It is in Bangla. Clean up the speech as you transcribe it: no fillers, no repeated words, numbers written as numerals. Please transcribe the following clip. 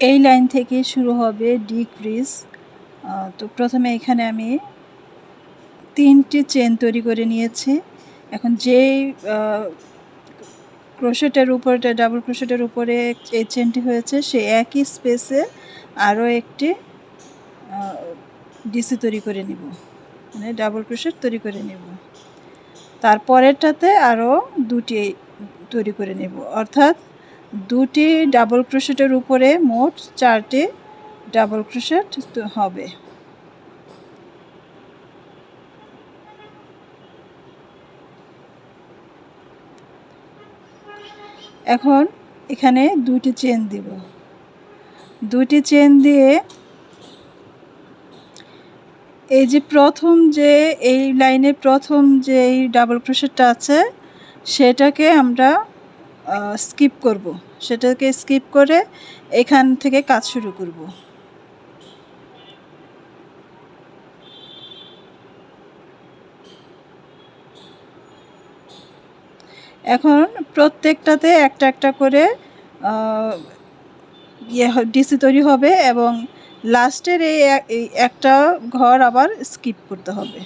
এই লাইন থেকে শুরু হবে ডিক্রিজ। তো প্রথমে এখানে আমি 3টি চেন তৈরি করে নিয়েছি। এখন যেই ক্রোশেটের উপরে ডাবল ক্রোশেটের উপরে এই চেনটি হয়েছে সেই একই স্পেসে আরও একটি ডিসি তৈরি করে নিব, মানে ডাবল ক্রোশেট তৈরি করে নেব। তারপরেরটাতে আরও 2টি তৈরি করে নেব, অর্থাৎ 2টি ডাবল ক্রোশেটের উপরে মোট 4টি ডাবল ক্রোশেট হবে। এখন এখানে 2টি চেন দিব। 2টি চেন দিয়ে এই যে প্রথম যে এই লাইনের প্রথম যে এই ডাবল ক্রোশেটটা আছে সেটাকে আমরা স্কিপ করব, সেটাকে স্কিপ করে এখান থেকে কাজ শুরু করব। এখন প্রত্যেকটাতে একটা একটা করে ডিসি তৈরি হবে এবং লাস্টের এই একটা ঘর আবার স্কিপ করতে হবে।